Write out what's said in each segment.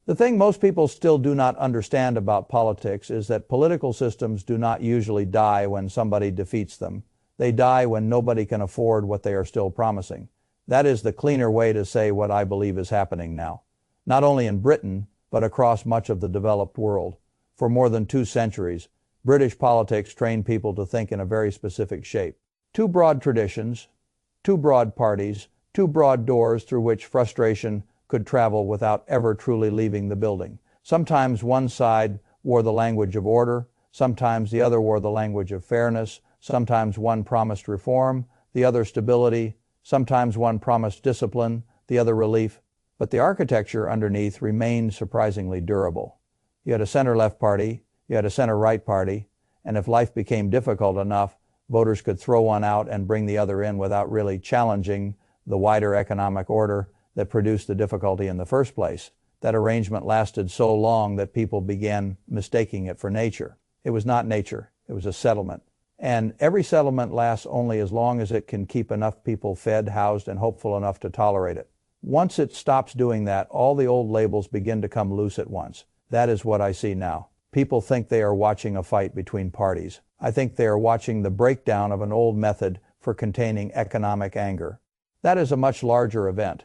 The thing most people still do not understand about politics is that political systems do not usually die when somebody defeats them. They die when nobody can afford what they are still promising. That is the cleaner way to say what I believe is happening now. Not only in Britain, but across much of the developed world. For more than 2 centuries, British politics trained people to think in a very specific shape. 2 broad traditions, 2 broad parties, 2 broad doors through which frustration could travel without ever truly leaving the building. Sometimes one side wore the language of order, sometimes the other wore the language of fairness, sometimes one promised reform, the other stability, sometimes one promised discipline, the other relief, but the architecture underneath remained surprisingly durable. You had a center-left party, you had a center-right party, and if life became difficult enough, voters could throw one out and bring the other in without really challenging the wider economic order that produced the difficulty in the first place. That arrangement lasted so long that people began mistaking it for nature. It was not nature, it was a settlement. And every settlement lasts only as long as it can keep enough people fed, housed, and hopeful enough to tolerate it. Once it stops doing that, all the old labels begin to come loose at once. That is what I see now. People think they are watching a fight between parties. I think they are watching the breakdown of an old method for containing economic anger. That is a much larger event.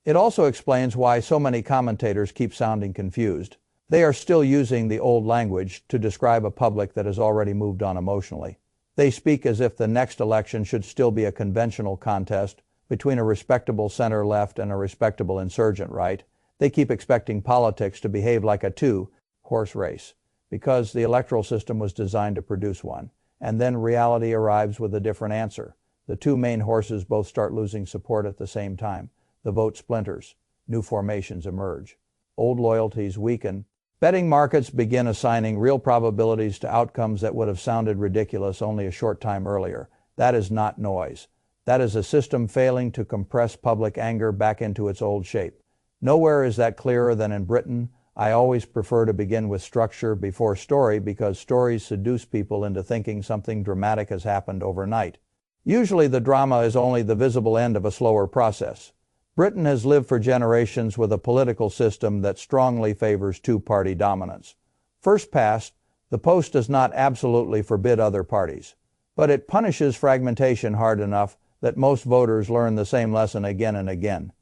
It also explains why so many commentators keep sounding confused. They are still using the old language to describe a public that has already moved on emotionally. They speak as if the next election should still be a conventional contest between a respectable center-left and a respectable insurgent right. They keep expecting politics to behave like a 2-horse race because the electoral system was designed to produce one. And then reality arrives with a different answer. The 2 main horses both start losing support at the same time. The vote splinters. New formations emerge. Old loyalties weaken. Betting markets begin assigning real probabilities to outcomes that would have sounded ridiculous only a short time earlier. That is not noise. That is a system failing to compress public anger back into its old shape. Nowhere is that clearer than in Britain. I always prefer to begin with structure before story because stories seduce people into thinking something dramatic has happened overnight. Usually the drama is only the visible end of a slower process. Britain has lived for generations with a political system that strongly favors 2-party dominance. First past, the post does not absolutely forbid other parties, but it punishes fragmentation hard enough that most voters learn the same lesson again and again.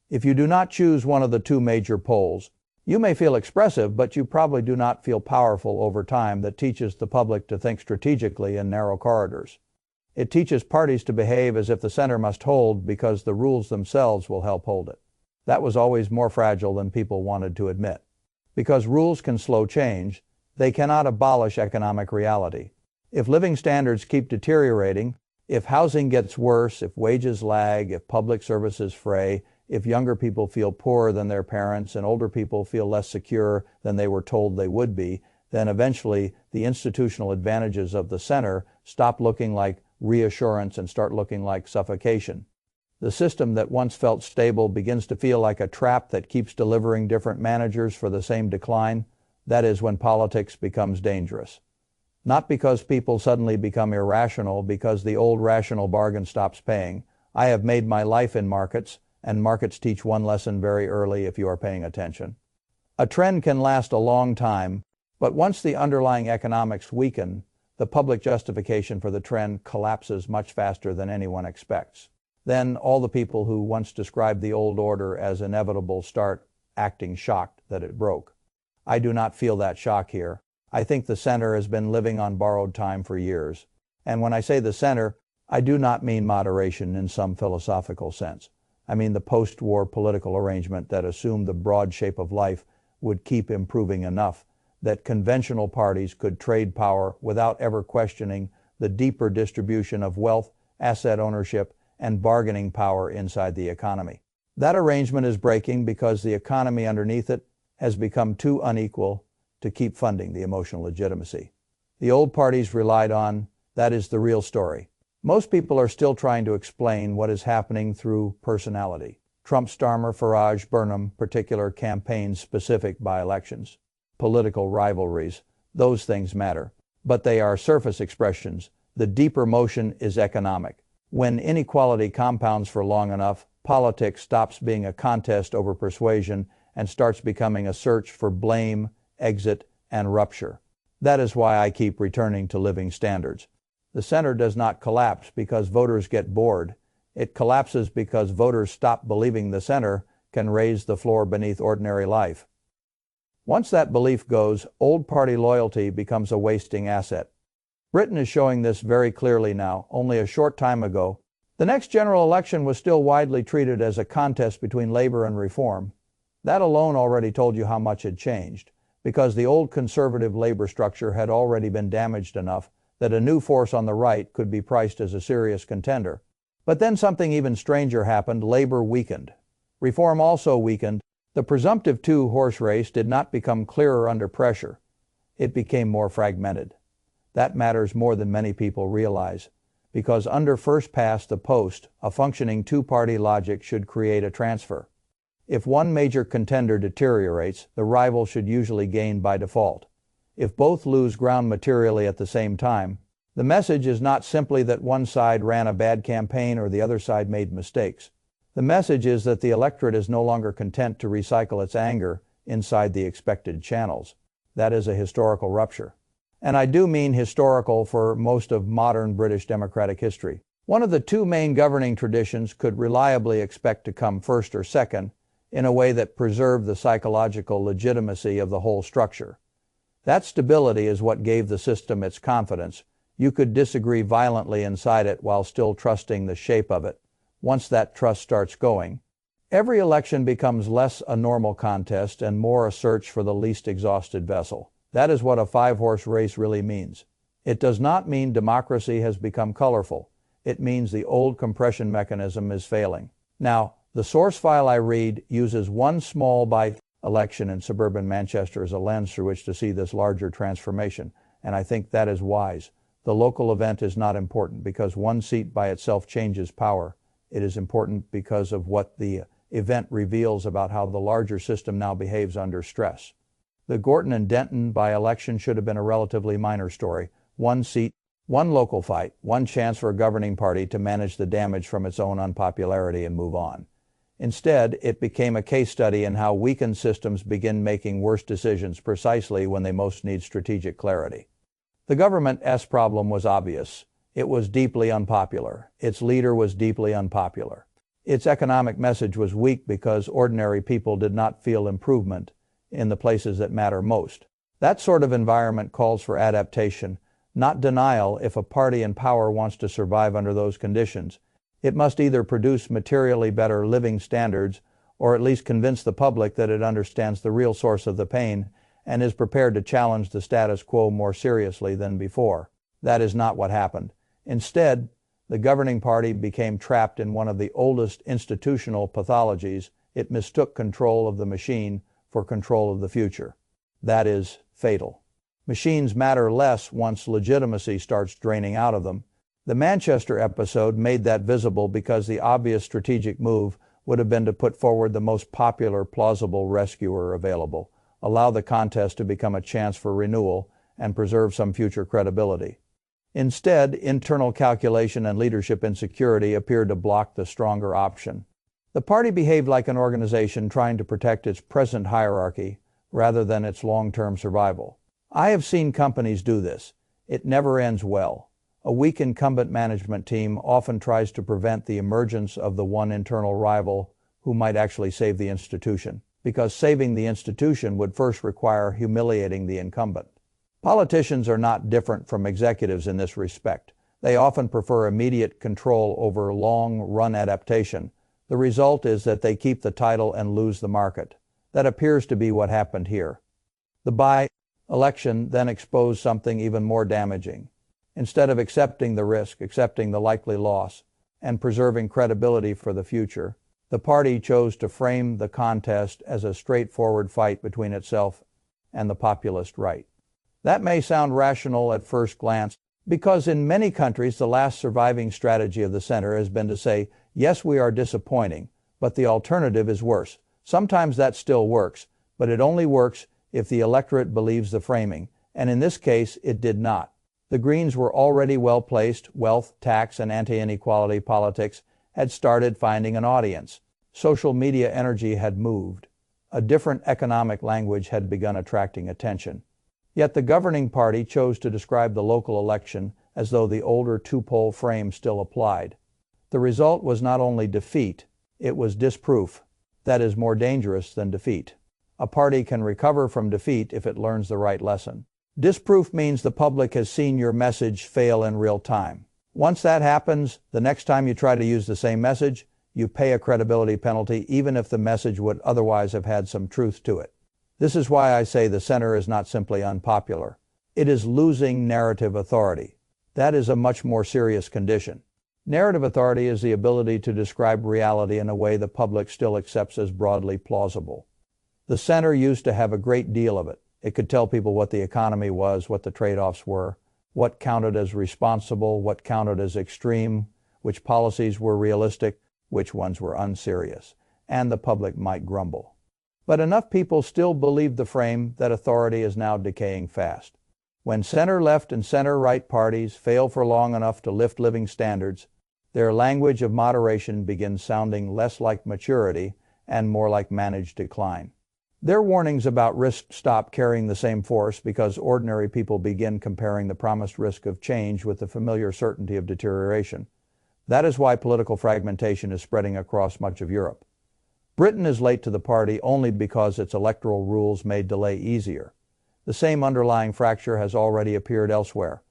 If you do not choose one of the 2 major poles, you may feel expressive, but you probably do not feel powerful over time that teaches the public to think strategically in narrow corridors. It teaches parties to behave as if the center must hold because the rules themselves will help hold it. That was always more fragile than people wanted to admit. Because rules can slow change, they cannot abolish economic reality. If living standards keep deteriorating, if housing gets worse, if wages lag, if public services fray, if younger people feel poorer than their parents and older people feel less secure than they were told they would be, then eventually the institutional advantages of the center stop looking like reassurance and start looking like suffocation. The system that once felt stable begins to feel like a trap that keeps delivering different managers for the same decline. That is when politics becomes dangerous. Not because people suddenly become irrational, because the old rational bargain stops paying. I have made my life in markets, and markets teach one lesson very early if you are paying attention. A trend can last a long time, but once the underlying economics weaken, the public justification for the trend collapses much faster than anyone expects. Then all the people who once described the old order as inevitable start acting shocked that it broke. I do not feel that shock here. I think the center has been living on borrowed time for years. And when I say the center, I do not mean moderation in some philosophical sense. I mean the post-war political arrangement that assumed the broad shape of life would keep improving enough that conventional parties could trade power without ever questioning the deeper distribution of wealth, asset ownership, and bargaining power inside the economy. That arrangement is breaking because the economy underneath it has become too unequal to keep funding the emotional legitimacy. The old parties relied on, that is the real story. Most people are still trying to explain what is happening through personality. Trump, Starmer, Farage, Burnham, particular campaigns specific by-elections. Political rivalries, those things matter. But they are surface expressions. The deeper motion is economic. When inequality compounds for long enough, politics stops being a contest over persuasion and starts becoming a search for blame, exit, and rupture. That is why I keep returning to living standards. The center does not collapse because voters get bored. It collapses because voters stop believing the center can raise the floor beneath ordinary life. Once that belief goes, old party loyalty becomes a wasting asset. Britain is showing this very clearly now. Only a short time ago, the next general election was still widely treated as a contest between Labour and Reform. That alone already told you how much had changed, because the old conservative Labour structure had already been damaged enough that a new force on the right could be priced as a serious contender. But then something even stranger happened. Labour weakened. Reform also weakened. The presumptive two-horse race did not become clearer under pressure. It became more fragmented. That matters more than many people realize, because under first past the post, a functioning two-party logic should create a transfer. If one major contender deteriorates, the rival should usually gain by default. If both lose ground materially at the same time, the message is not simply that one side ran a bad campaign or the other side made mistakes. The message is that the electorate is no longer content to recycle its anger inside the expected channels. That is a historical rupture. And I do mean historical for most of modern British democratic history. One of the two main governing traditions could reliably expect to come first or second in a way that preserved the psychological legitimacy of the whole structure. That stability is what gave the system its confidence. You could disagree violently inside it while still trusting the shape of it. Once that trust starts going, every election becomes less a normal contest and more a search for the least exhausted vessel. That is what a five-horse race really means. It does not mean democracy has become colorful. It means the old compression mechanism is failing. Now, the source file I read uses one small by-election in suburban Manchester as a lens through which to see this larger transformation, and I think that is wise. The local event is not important because one seat by itself changes power. It is important because of what the event reveals about how the larger system now behaves under stress. The Gorton and Denton by-election should have been a relatively minor story. One seat, one local fight, one chance for a governing party to manage the damage from its own unpopularity and move on. Instead, it became a case study in how weakened systems begin making worse decisions precisely when they most need strategic clarity. The government's problem was obvious. It was deeply unpopular. Its leader was deeply unpopular. Its economic message was weak because ordinary people did not feel improvement in the places that matter most. That sort of environment calls for adaptation, not denial. If a party in power wants to survive under those conditions, it must either produce materially better living standards or at least convince the public that it understands the real source of the pain and is prepared to challenge the status quo more seriously than before. That is not what happened. Instead, the governing party became trapped in one of the oldest institutional pathologies. It mistook control of the machine for control of the future. That is fatal. Machines matter less once legitimacy starts draining out of them. The Manchester episode made that visible because the obvious strategic move would have been to put forward the most popular, plausible rescuer available, allow the contest to become a chance for renewal, and preserve some future credibility. Instead, internal calculation and leadership insecurity appeared to block the stronger option. The party behaved like an organization trying to protect its present hierarchy rather than its long-term survival. I have seen companies do this. It never ends well. A weak incumbent management team often tries to prevent the emergence of the one internal rival who might actually save the institution, because saving the institution would first require humiliating the incumbent. Politicians are not different from executives in this respect. They often prefer immediate control over long-run adaptation. The result is that they keep the title and lose the market. That appears to be what happened here. The by-election then exposed something even more damaging. Instead of accepting the risk, accepting the likely loss, and preserving credibility for the future, the party chose to frame the contest as a straightforward fight between itself and the populist right. That may sound rational at first glance, because in many countries the last surviving strategy of the center has been to say, yes, we are disappointing, but the alternative is worse. Sometimes that still works, but it only works if the electorate believes the framing, and in this case it did not. The Greens were already well placed. Wealth, tax, and anti-inequality politics had started finding an audience. Social media energy had moved. A different economic language had begun attracting attention. Yet the governing party chose to describe the local election as though the older two-poll frame still applied. The result was not only defeat, it was disproof. That is more dangerous than defeat. A party can recover from defeat if it learns the right lesson. Disproof means the public has seen your message fail in real time. Once that happens, the next time you try to use the same message, you pay a credibility penalty even if the message would otherwise have had some truth to it. This is why I say the center is not simply unpopular. It is losing narrative authority. That is a much more serious condition. Narrative authority is the ability to describe reality in a way the public still accepts as broadly plausible. The center used to have a great deal of it. It could tell people what the economy was, what the trade-offs were, what counted as responsible, what counted as extreme, which policies were realistic, which ones were unserious, and the public might grumble. But enough people still believe the frame that authority is now decaying fast. When center-left and center-right parties fail for long enough to lift living standards, their language of moderation begins sounding less like maturity and more like managed decline. Their warnings about risk stop carrying the same force because ordinary people begin comparing the promised risk of change with the familiar certainty of deterioration. That is why political fragmentation is spreading across much of Europe. Britain is late to the party only because its electoral rules made delay easier. The same underlying fracture has already appeared elsewhere.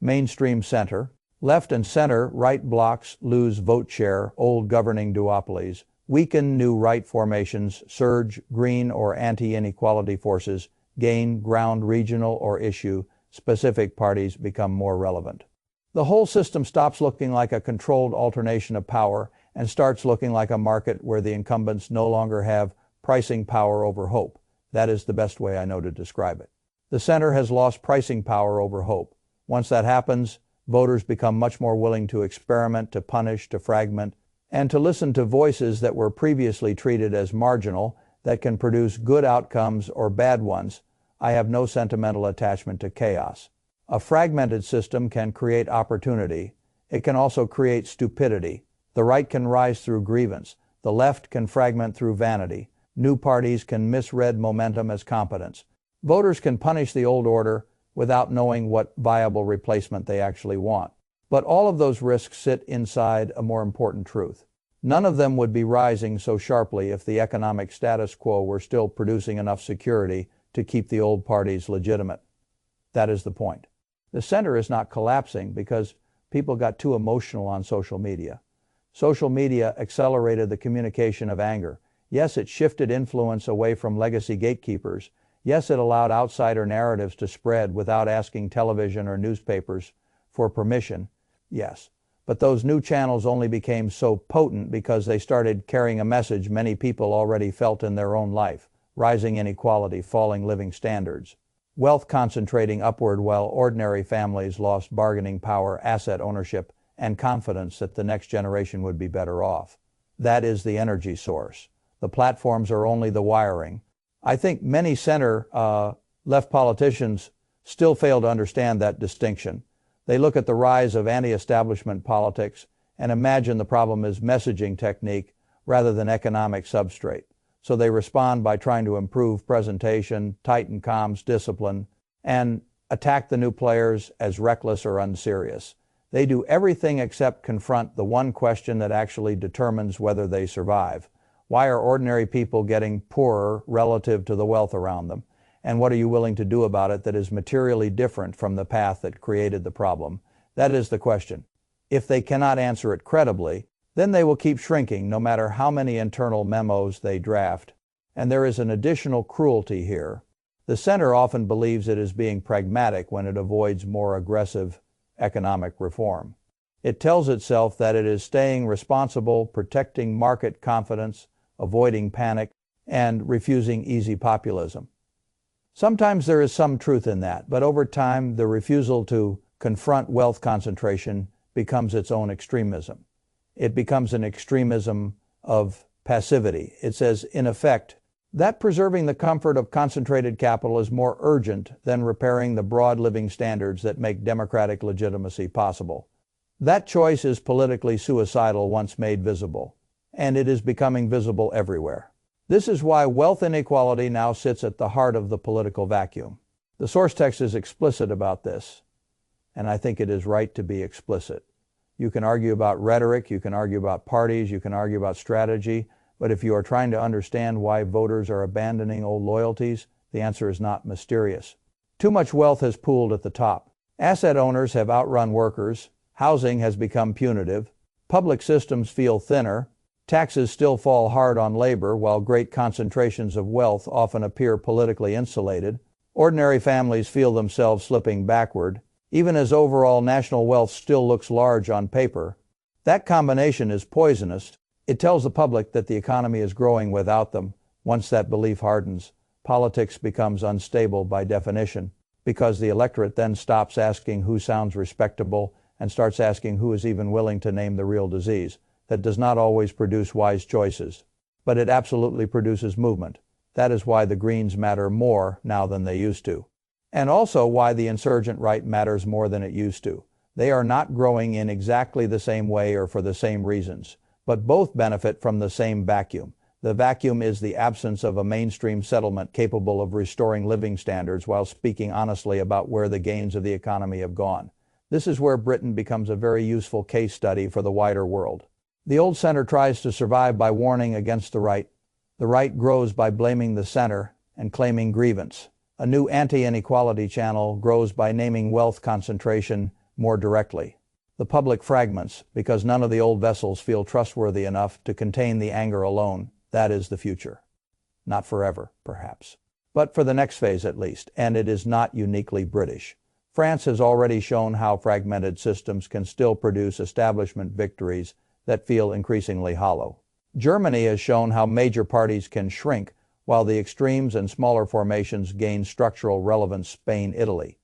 Mainstream center, left and center-right blocs lose vote share, old governing duopolies, weaken new right formations, surge green or anti-inequality forces, gain ground regional or issue-specific parties become more relevant. The whole system stops looking like a controlled alternation of power and starts looking like a market where the incumbents no longer have pricing power over hope. That is the best way I know to describe it. The center has lost pricing power over hope. Once that happens, voters become much more willing to experiment, to punish, to fragment, and to listen to voices that were previously treated as marginal, that can produce good outcomes or bad ones. I have no sentimental attachment to chaos. A fragmented system can create opportunity. It can also create stupidity. The right can rise through grievance. The left can fragment through vanity. New parties can misread momentum as competence. Voters can punish the old order without knowing what viable replacement they actually want. But all of those risks sit inside a more important truth. None of them would be rising so sharply if the economic status quo were still producing enough security to keep the old parties legitimate. That is the point. The center is not collapsing because people got too emotional on social media. Social media accelerated the communication of anger. Yes, it shifted influence away from legacy gatekeepers. Yes, it allowed outsider narratives to spread without asking television or newspapers for permission. Yes, but those new channels only became so potent because they started carrying a message many people already felt in their own life: rising inequality, falling living standards, wealth concentrating upward while ordinary families lost bargaining power, asset ownership, and confidence that the next generation would be better off. That is the energy source. The platforms are only the wiring. I think many center-left politicians still fail to understand that distinction. They look at the rise of anti-establishment politics and imagine the problem is messaging technique rather than economic substrate. So they respond by trying to improve presentation, tighten comms discipline, and attack the new players as reckless or unserious. They do everything except confront the one question that actually determines whether they survive. Why are ordinary people getting poorer relative to the wealth around them? And what are you willing to do about it that is materially different from the path that created the problem? That is the question. If they cannot answer it credibly, then they will keep shrinking no matter how many internal memos they draft. And there is an additional cruelty here. The center often believes it is being pragmatic when it avoids more aggressive economic reform. It tells itself that it is staying responsible, protecting market confidence, avoiding panic, and refusing easy populism. Sometimes there is some truth in that, but over time the refusal to confront wealth concentration becomes its own extremism. It becomes an extremism of passivity. It says, in effect, that preserving the comfort of concentrated capital is more urgent than repairing the broad living standards that make democratic legitimacy possible. That choice is politically suicidal once made visible, and it is becoming visible everywhere. This is why wealth inequality now sits at the heart of the political vacuum. The source text is explicit about this, and I think it is right to be explicit. You can argue about rhetoric, you can argue about parties, you can argue about strategy, but if you are trying to understand why voters are abandoning old loyalties, the answer is not mysterious. Too much wealth has pooled at the top. Asset owners have outrun workers, housing has become punitive, public systems feel thinner, taxes still fall hard on labor while great concentrations of wealth often appear politically insulated, ordinary families feel themselves slipping backward, even as overall national wealth still looks large on paper. That combination is poisonous. It tells the public that the economy is growing without them. Once that belief hardens, politics becomes unstable by definition, because the electorate then stops asking who sounds respectable and starts asking who is even willing to name the real disease. That does not always produce wise choices, but it absolutely produces movement. That is why the Greens matter more now than they used to. And also why the insurgent right matters more than it used to. They are not growing in exactly the same way or for the same reasons, but both benefit from the same vacuum. The vacuum is the absence of a mainstream settlement capable of restoring living standards while speaking honestly about where the gains of the economy have gone. This is where Britain becomes a very useful case study for the wider world. The old center tries to survive by warning against the right. The right grows by blaming the center and claiming grievance. A new anti-inequality channel grows by naming wealth concentration more directly. The public fragments because none of the old vessels feel trustworthy enough to contain the anger alone. That is the future. Not forever, perhaps, but for the next phase at least, and it is not uniquely British. France has already shown how fragmented systems can still produce establishment victories that feel increasingly hollow. Germany has shown how major parties can shrink while the extremes and smaller formations gain structural relevance. Spain, Italy.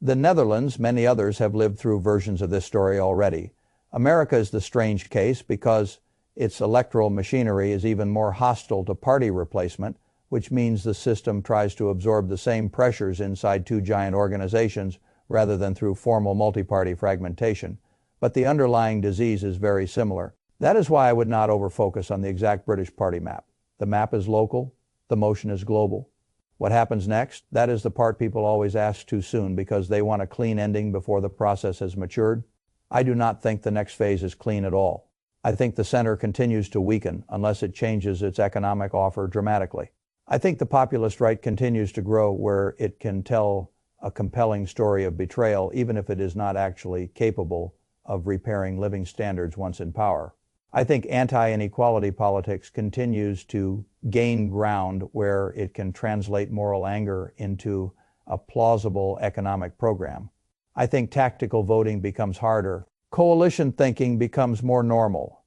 The Netherlands, many others have lived through versions of this story already. America is the strange case because its electoral machinery is even more hostile to party replacement, which means the system tries to absorb the same pressures inside two giant organizations rather than through formal multi-party fragmentation. But the underlying disease is very similar. That is why I would not overfocus on the exact British party map. The map is local, the motion is global. What happens next? That is the part people always ask too soon because they want a clean ending before the process has matured. I do not think the next phase is clean at all. I think the center continues to weaken unless it changes its economic offer dramatically. I think the populist right continues to grow where it can tell a compelling story of betrayal, even if it is not actually capable of repairing living standards once in power. I think anti-inequality politics continues to gain ground where it can translate moral anger into a plausible economic program. I think tactical voting becomes harder. Coalition thinking becomes more normal.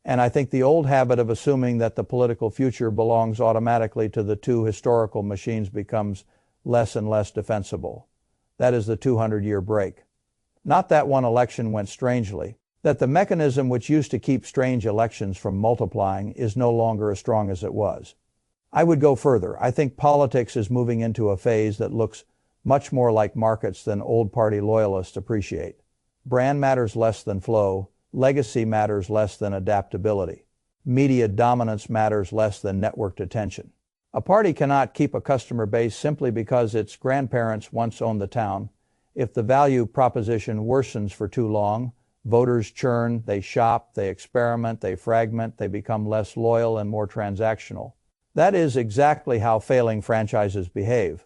And I think the old habit of assuming that the political future belongs automatically to the two historical machines becomes less and less defensible. That is the 200-year break. Not that one election went strangely, that the mechanism which used to keep strange elections from multiplying is no longer as strong as it was. I would go further. I think politics is moving into a phase that looks much more like markets than old party loyalists appreciate. Brand matters less than flow. Legacy matters less than adaptability. Media dominance matters less than networked attention. A party cannot keep a customer base simply because its grandparents once owned the town. If the value proposition worsens for too long, voters churn, they shop, they experiment, they fragment, they become less loyal and more transactional. That is exactly how failing franchises behave.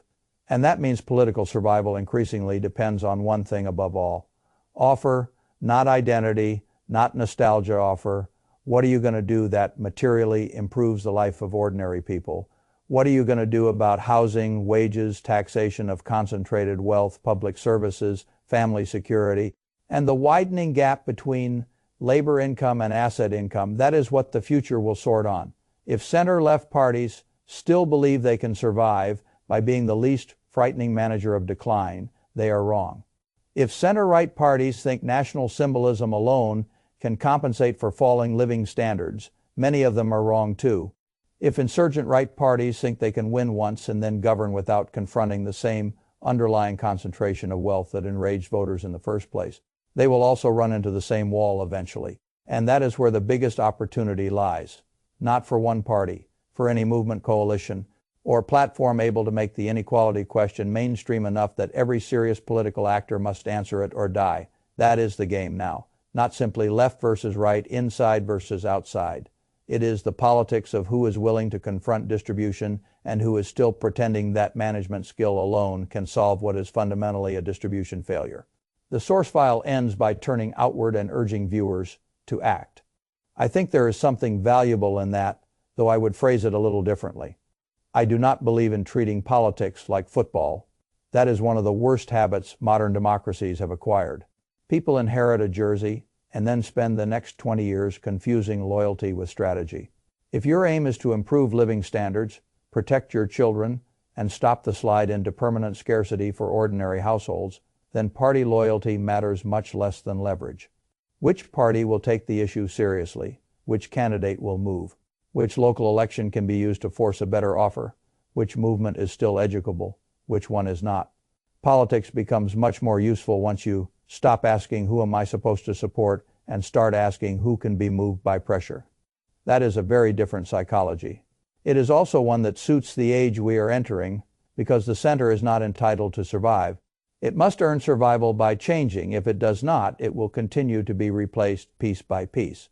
And that means political survival increasingly depends on one thing above all. Offer, not identity, not nostalgia offer. What are you going to do that materially improves the life of ordinary people? What are you going to do about housing, wages, taxation of concentrated wealth, public services, family security, and the widening gap between labor income and asset income? That is what the future will sort on. If center-left parties still believe they can survive by being the least frightening manager of decline, they are wrong. If center-right parties think national symbolism alone can compensate for falling living standards, many of them are wrong too. If insurgent right parties think they can win once and then govern without confronting the same underlying concentration of wealth that enraged voters in the first place, they will also run into the same wall eventually. And that is where the biggest opportunity lies. Not for one party, for any movement, coalition, or platform able to make the inequality question mainstream enough that every serious political actor must answer it or die. That is the game now. Not simply left versus right, inside versus outside. It is the politics of who is willing to confront distribution and who is still pretending that management skill alone can solve what is fundamentally a distribution failure. The source file ends by turning outward and urging viewers to act. I think there is something valuable in that, though I would phrase it a little differently. I do not believe in treating politics like football. That is one of the worst habits modern democracies have acquired. People inherit a jersey and then spend the next 20 years confusing loyalty with strategy. If your aim is to improve living standards, protect your children, and stop the slide into permanent scarcity for ordinary households, then party loyalty matters much less than leverage. Which party will take the issue seriously? Which candidate will move? Which local election can be used to force a better offer? Which movement is still educable? Which one is not? Politics becomes much more useful once you stop asking who am I supposed to support and start asking who can be moved by pressure. That is a very different psychology. It is also one that suits the age we are entering because the center is not entitled to survive. It must earn survival by changing. If it does not, it will continue to be replaced piece by piece.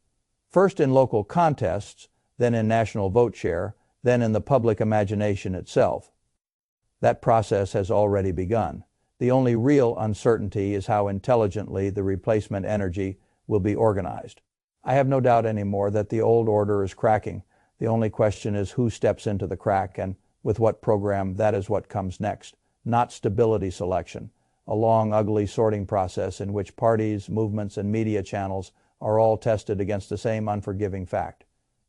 First in local contests, then in national vote share, then in the public imagination itself. That process has already begun. The only real uncertainty is how intelligently the replacement energy will be organized. I have no doubt anymore that the old order is cracking. The only question is who steps into the crack and with what program. That is what comes next, not stability selection, a long, ugly sorting process in which parties, movements, and media channels are all tested against the same unforgiving fact.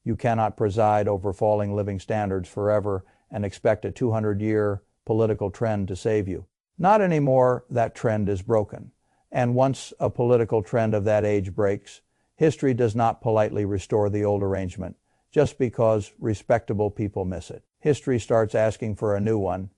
You cannot preside over falling living standards forever and expect a 200-year political trend to save you. Not anymore. That trend is broken. And once a political trend of that age breaks, history does not politely restore the old arrangement just because respectable people miss it. History starts asking for a new one,